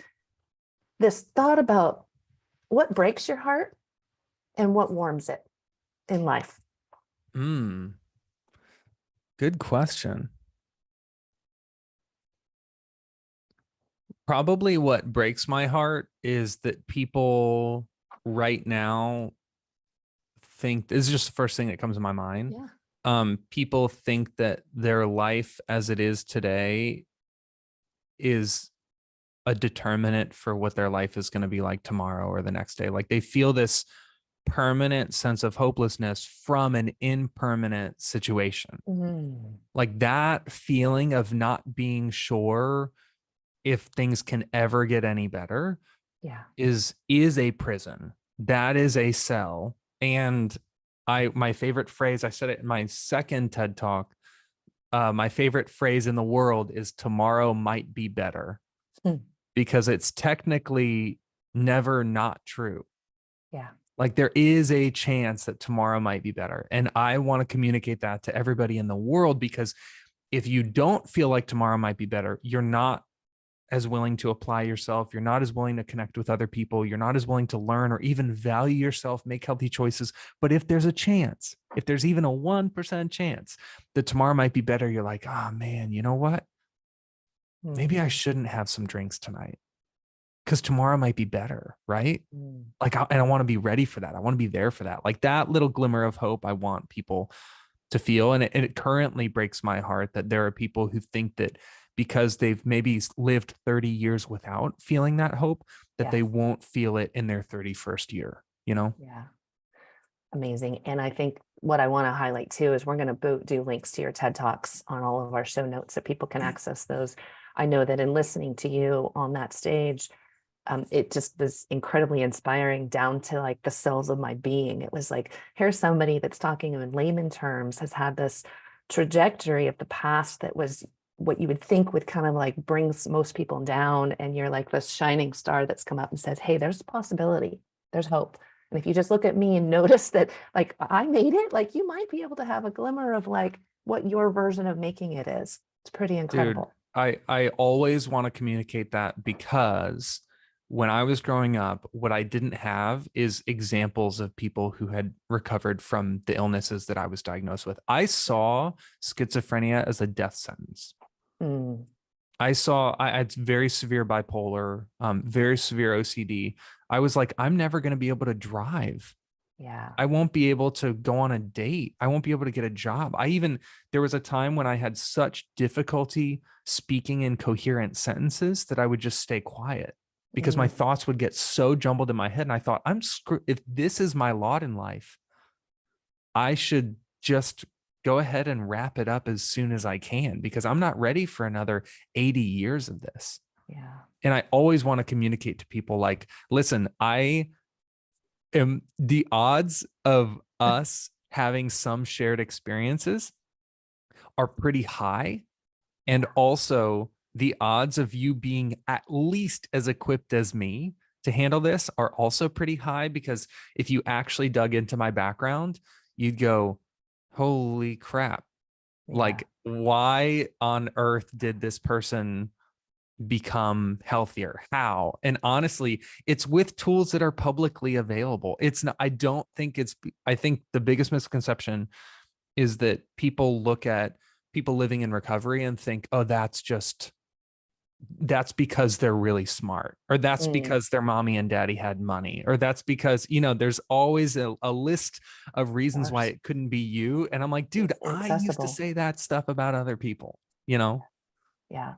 this thought about what breaks your heart and what warms it in life. Good question. Probably what breaks my heart is that people right now think, this is just the first thing that comes to my mind. Yeah. People think that their life as it is today is a determinant for what their life is going to be like tomorrow or the next day. Like, they feel this permanent sense of hopelessness from an impermanent situation. Mm, Like, that feeling of not being sure if things can ever get any better yeah. is a prison. That is a cell. And my favorite phrase, I said it in my second TED talk. My favorite phrase in the world is tomorrow might be better, Mm, because it's technically never not true. yeah. Like, there is a chance that tomorrow might be better. And I want to communicate that to everybody in the world, because if you don't feel like tomorrow might be better, you're not as willing to apply yourself. You're not as willing to connect with other people. You're not as willing to learn or even value yourself, make healthy choices. But if there's a chance, if there's even a 1% chance that tomorrow might be better, you're like, oh man, you know what? Maybe Mm, I shouldn't have some drinks tonight, because tomorrow might be better, right? mm, Like, and I want to be ready for that. I want to be there for that. Like, that little glimmer of hope I want people to feel. And it currently breaks my heart that there are people who think that because they've maybe lived 30 years without feeling that hope, that yes. they won't feel it in their 31st year, you know? Yeah. Amazing. And I think what I want to highlight too is we're going to do links to your TED Talks on all of our show notes so people can access those. I know that in listening to you on that stage, it just was incredibly inspiring down to like the cells of my being. It was like, here's somebody that's talking in layman terms, has had this trajectory of the past that was what you would think would kind of like brings most people down. And you're like this shining star that's come up and says, hey, there's a possibility, there's hope. And if you just look at me and notice that, like, I made it, like, you might be able to have a glimmer of like what your version of making it is. It's pretty Dude, incredible. I always want to communicate that, because when I was growing up, what I didn't have is examples of people who had recovered from the illnesses that I was diagnosed with. I saw schizophrenia as a death sentence. Mm, I saw I had very severe bipolar, very severe OCD. I was like, I'm never going to be able to drive. yeah. I won't be able to go on a date. I won't be able to get a job. There was a time when I had such difficulty speaking in coherent sentences that I would just stay quiet, because my Mm, thoughts would get so jumbled in my head. And I thought, I'm screwed. If this is my lot in life, I should just go ahead and wrap it up as soon as I can, because I'm not ready for another 80 years of this. yeah. And I always want to communicate to people, like, listen, the odds of us having some shared experiences are pretty high. And Yeah. also, the odds of you being at least as equipped as me to handle this are also pretty high, because if you actually dug into my background, you'd go, holy crap. Yeah. Like, why on earth did this person become healthier. How? And honestly, it's with tools that are publicly available. It's not, I don't think it's, I think the biggest misconception is that people look at people living in recovery and think, oh, that's because they're really smart, or that's Mm, because their mommy and daddy had money, or that's because, there's always a list of of reasons why course. it couldn't be you. And I'm like, dude, It's I used to accessible. say that stuff about other people, you know? Yeah.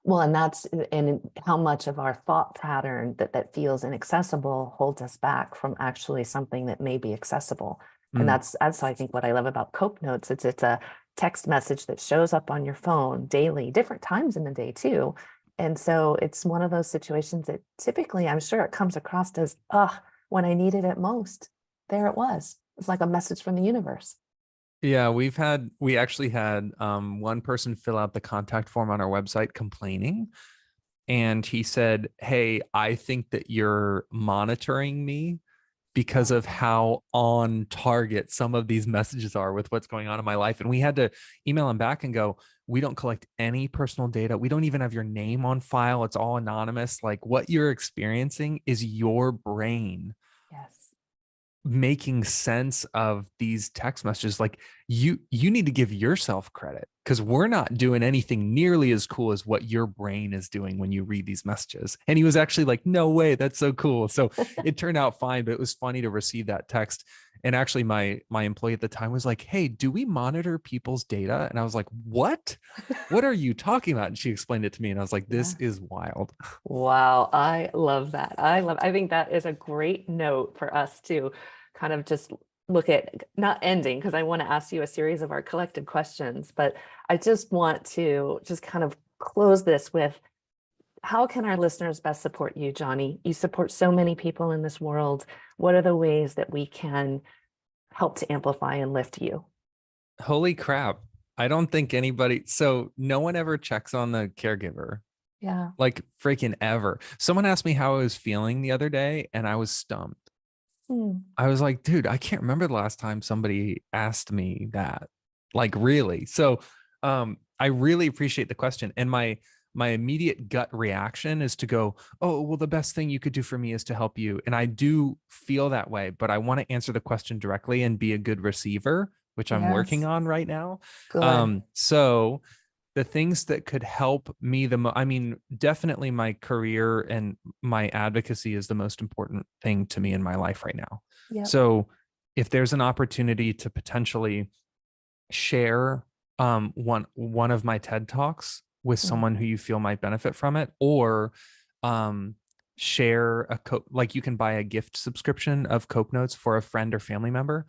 Well, and that's and how much of our thought pattern that feels inaccessible holds us back from actually something that may be accessible. And Mm. that's I think what I love about Cope Notes. It's a text message that shows up on your phone daily, different times in the day too. And so it's one of those situations that typically I'm sure it comes across as, when I needed it most, there it was. It's like a message from the universe. Yeah, we actually had one person fill out the contact form on our website complaining. And he said, hey, I think that you're monitoring me because of Oh, how on target some of these messages are with what's going on in my life. And we had to email him back and go, we don't collect any personal data. We don't even have your name on file. It's all anonymous. Like, what you're experiencing is your brain yes. making sense of these text messages. Like, you need to give yourself credit, because we're not doing anything nearly as cool as what your brain is doing when you read these messages. And he was actually like, no way, that's so cool. So it turned out fine, but it was funny to receive that text. And actually my employee at the time was like, hey, do we monitor people's data? And I was like, what are you talking about? And she explained it to me, and I was like, this Yeah. is wild. Wow, I love that. I think that is a great note for us to kind of just look at, not ending, because I want to ask you a series of our collective questions, but I just want to just kind of close this with, how can our listeners best support you, Johnny? You support so many people in this world. What are the ways that we can help to amplify and lift you? Holy crap. I don't think anybody, so no one ever checks on the caregiver, Yeah. like freaking ever. Someone asked me how I was feeling the other day, and I was stumped. Hmm. I was like, dude, I can't remember the last time somebody asked me that. Like, really. So I really appreciate the question. And my immediate gut reaction is to go, oh, well, the best thing you could do for me is to help you. And I do feel that way, but I want to answer the question directly and be a good receiver, which I'm working Yes. on right now. Good. So the things that could help me the most, I mean, definitely my career and my advocacy is the most important thing to me in my life right now. Yep. So if there's an opportunity to potentially share one of my TED Talks with Mm. someone who you feel might benefit from it, or um share like, you can buy a gift subscription of Cope Notes for a friend or family member.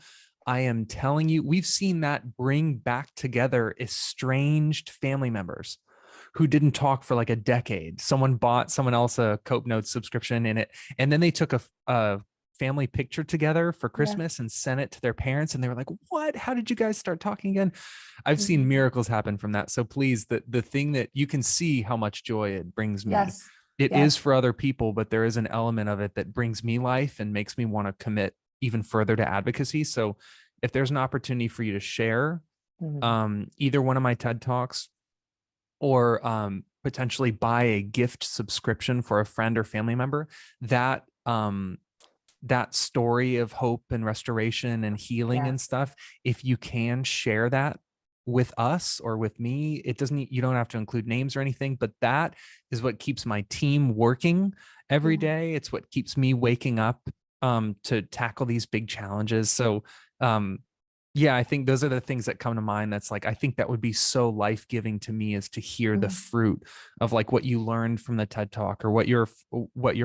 I am telling you, we've seen that bring back together estranged family members who didn't talk for like a decade. Someone bought someone else a Cope Notes subscription in it, and then they took a family picture together for Yes. Christmas and sent it to their parents, and they were like, what, how did you guys start talking again? I've seen Mhm. miracles happen from that. So please, the thing that you can see how much joy it brings me, Yes. it is Yes. for other people, but there is an element of it that brings me life and makes me want to commit even further to advocacy. So if there's an opportunity for you to share Mhm. either one of my TED Talks, or potentially buy a gift subscription for a friend or family member, that that story of hope and restoration and healing and Yes. stuff, if you can share that with us or with me, it doesn't, you don't have to include names or anything, but that is what keeps my team working every Yeah. day. It's what keeps me waking up to tackle these big challenges. So um yeah, I think those are the things that come to mind. That's like, I think that would be so life-giving to me, is to hear the Mm. fruit of like what you learned from the TED Talk, or what your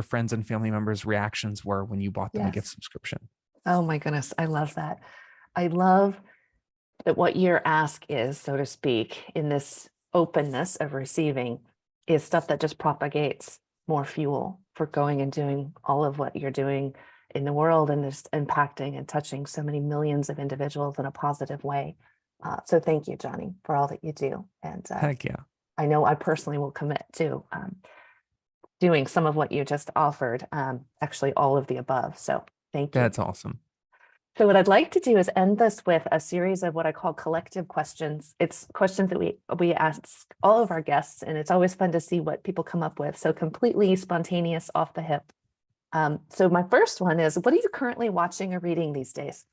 friends and family members' reactions were when you bought them a gift Yes. subscription. Oh my goodness. I love that. I love that what your ask is, so to speak, in this openness of receiving is stuff that just propagates more fuel for going and doing all of what you're doing in the world and just impacting and touching so many millions of individuals in a positive way. So thank you, Johnny, for all that you do. And Heck yeah. I know I personally will commit to doing some of what you just offered, actually all of the above. So thank you. That's awesome. So what I'd like to do is end this with a series of what I call collective questions. It's questions that we ask all of our guests, and it's always fun to see what people come up with. So completely spontaneous, off the hip. So my first one is, what are you currently watching or reading these days?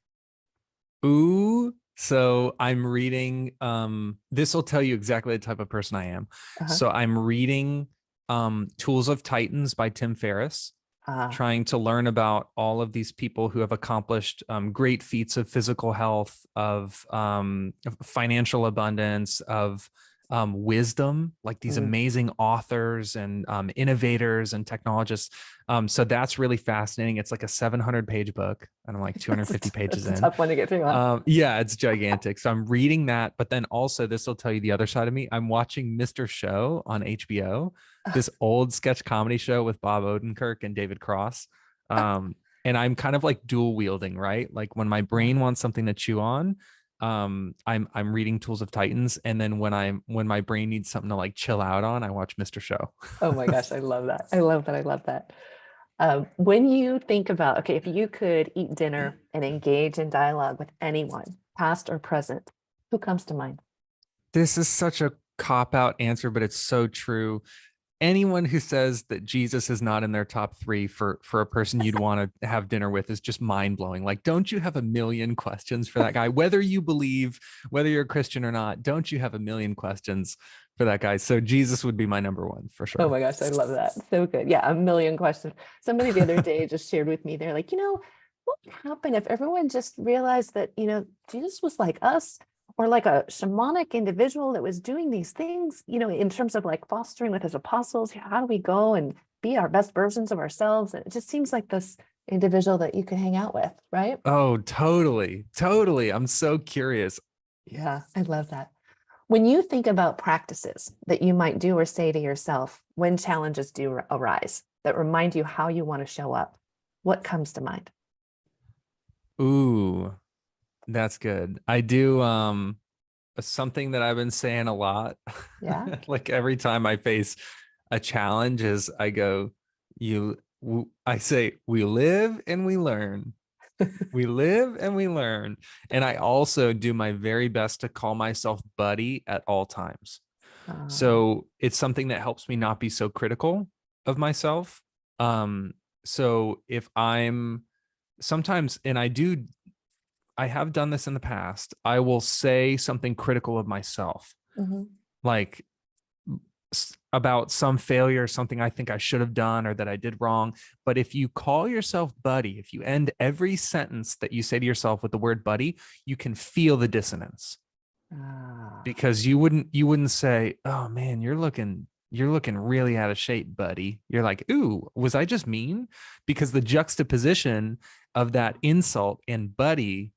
Ooh, so I'm reading, this will tell you exactly the type of person I am. Uh-huh. So I'm reading Tools of Titans by Tim Ferriss, Ah, trying to learn about all of these people who have accomplished great feats of physical health, of financial abundance, of wisdom, like these mm. amazing authors and innovators and technologists. So that's really fascinating. It's like a 700-page book, and I'm like 250 pages That's a in. tough one to get through, huh? Yeah, it's gigantic. So I'm reading that, but then also this will tell you the other side of me. I'm watching Mr. Show on HBO, this old sketch comedy show with Bob Odenkirk and David Cross. And I'm kind of like dual wielding, right? Like when my Yeah. brain wants something to chew on, I'm reading Tools of Titans, and then when my brain needs something to like chill out on, I watch Mr. Show. Oh my gosh, I love that. I love that. I love that. When you think about, okay, if you could eat dinner and engage in dialogue with anyone, past or present, who comes to mind? This is such a cop out answer, but it's so true. Anyone who says that Jesus is not in their top three for a person you'd want to have dinner with is just mind blowing. Like, don't you have a million questions for that guy? Whether you believe, whether you're a Christian or not, don't you have a million questions for that guy? So Jesus would be my number one for Oh sure. my gosh, I love that. So good. Yeah, a million questions. Somebody the other day just shared with me, they're like, what would happen if everyone just realized that, Jesus was like us, or like a shamanic individual that was doing these things, in terms of like fostering with his apostles? How do we go and be our best versions of ourselves? And it just seems like this individual that you could hang out with, right? Oh, totally. Totally. I'm so curious. Yeah, I love that. When you think about practices that you might do or say to yourself when challenges do arise that remind you how you want to show up, what comes to mind? Ooh, that's good. I do something that I've been saying a lot. Yeah. Like every time I face a challenge is I go, I say, we live and we learn. We live and we learn. And I also do my very best to call myself buddy at all times. Uh, So it's something that helps me not be so critical of myself. Um, so if I'm sometimes, and I have done this in the past, I will say something critical of myself, mhm. like about some failure, something I think I should have done or that I did wrong. But if you call yourself buddy, if you end every sentence that you say to yourself with the word buddy, you can feel the dissonance, Ah, because you wouldn't say, "Oh man, you're looking really out of shape, buddy." You're like, "Ooh, was I just mean?" Because the juxtaposition of that insult and buddy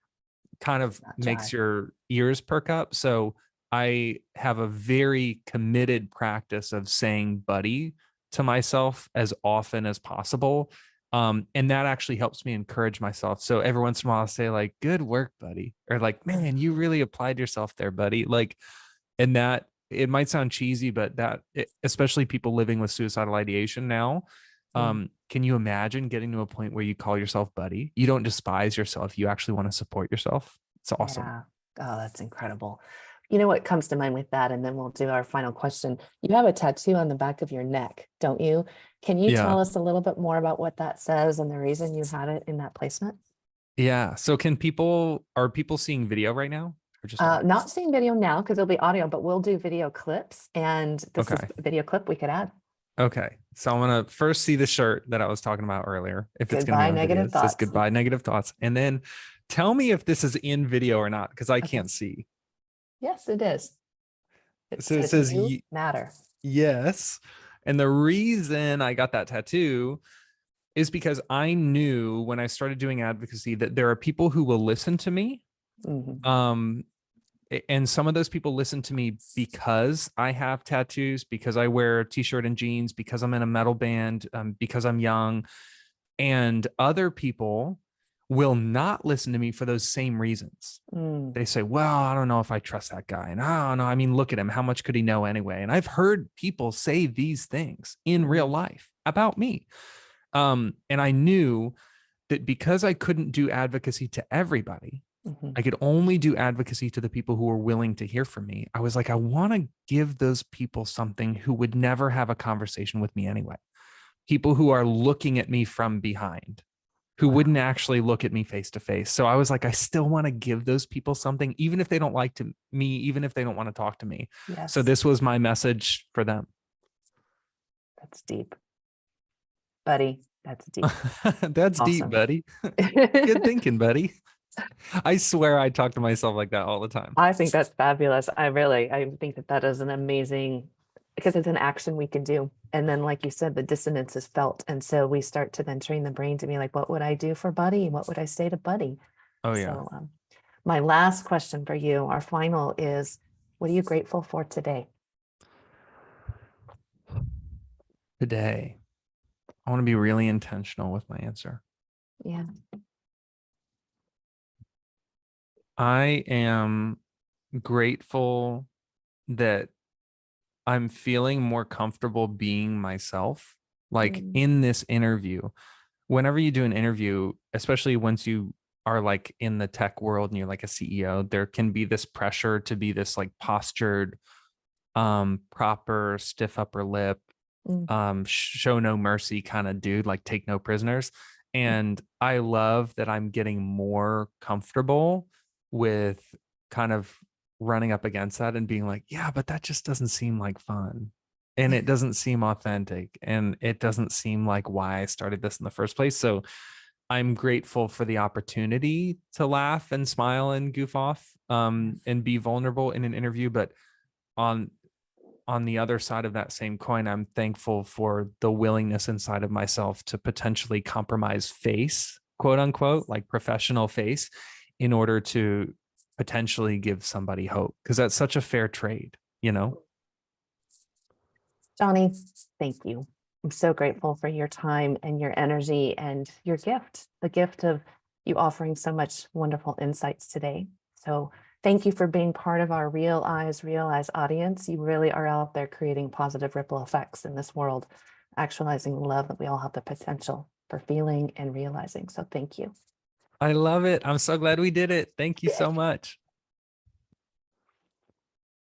kind of not makes jive. your ears perk up. So I have a very committed practice of saying buddy to myself as often as possible. And that actually helps me encourage myself. So every once in a while I'll say like, good work, buddy. Or like, man, you really applied yourself there, buddy. Like, and that it might sound cheesy, but especially people living with suicidal ideation now, Mm, can you imagine getting to a point where you call yourself buddy? You don't despise yourself. You actually want to support yourself. It's awesome. yeah. Oh, that's incredible. You know what comes to mind with that? And then we'll do our final question. You have a tattoo on the back of your neck, don't you? Can you Yeah. tell us a little bit more about what that says and the reason you had it in that placement? Yeah. So are people seeing video right now or just audio? Not seeing video now because it'll be audio, but we'll do video clips. And this is Okay. a video clip we could add. Okay. So I'm going to first see the shirt that I was talking about earlier. If it's going to be Goodbye, on video, negative it says thoughts. goodbye, negative thoughts. And then tell me if this is in video or not, because I Okay. can't see. Yes, it is. It So it says says you matter. yes. And the reason I got that tattoo is because I knew when I started doing advocacy that there are people who will listen to me. Mhm. Um, and some of those people listen to me because I have tattoos, because I wear a t-shirt and jeans, because I'm in a metal band, because I'm young. And other people will not listen to me for those same reasons. Mm, They say, well, I don't know if I trust that guy. And I don't know. I mean, look at him. How much could he know anyway? And I've heard people say these things in real mhm. life about me. And I knew that because I couldn't do advocacy to everybody, Mhm. I could only do advocacy to the people who were willing to hear from me. I was like, I want to give those people something who would never have a conversation with me anyway. People who are looking at me from behind, who wouldn't Wow. actually look at me face to face. So I was like, I still want to give those people something, even if they don't like me, even if they don't want to talk to me. So Yes, this was my message for them. that's deep, buddy. That's deep. That's deep, Awesome. buddy. Good thinking, buddy. I swear I talk to myself like that all the time. I think that's fabulous. I think that that is an amazing, because it's an action we can do. And then, like you said, the dissonance is felt. And so we start to then train the brain to be like, what would I do for Buddy? What would I say to Buddy? Oh, yeah. So, my last question for you, our final is, what are you grateful for today? Today, I want to be really intentional with my answer. Yeah. I am grateful that I'm feeling more comfortable being myself. Like Mm, in this interview, whenever you do an interview, especially once you are like in the tech world and you're like a CEO, there can be this pressure to be this like postured, proper, stiff upper lip, mm, show no mercy kind of dude, like take no prisoners. And I love that I'm getting more comfortable with kind of running up against that and being like, yeah, but that just doesn't seem like fun. And it doesn't seem authentic. And it doesn't seem like why I started this in the first place. So I'm grateful for the opportunity to laugh and smile and goof off, and be vulnerable in an interview. But on on the other side of that same coin, I'm thankful for the willingness inside of myself to potentially compromise face, quote unquote, like professional face, in order to potentially give somebody hope. Because that's such a fair trade, you know? Johnny, thank you. I'm so grateful for your time and your energy and your gift, the gift of you offering so much wonderful insights today. So thank you for being part of our Real Eyes audience. You really are out there creating positive ripple effects in this world, actualizing love that we all have the potential for feeling and realizing. So thank you. I love it. I'm so glad we did it. Thank you so much.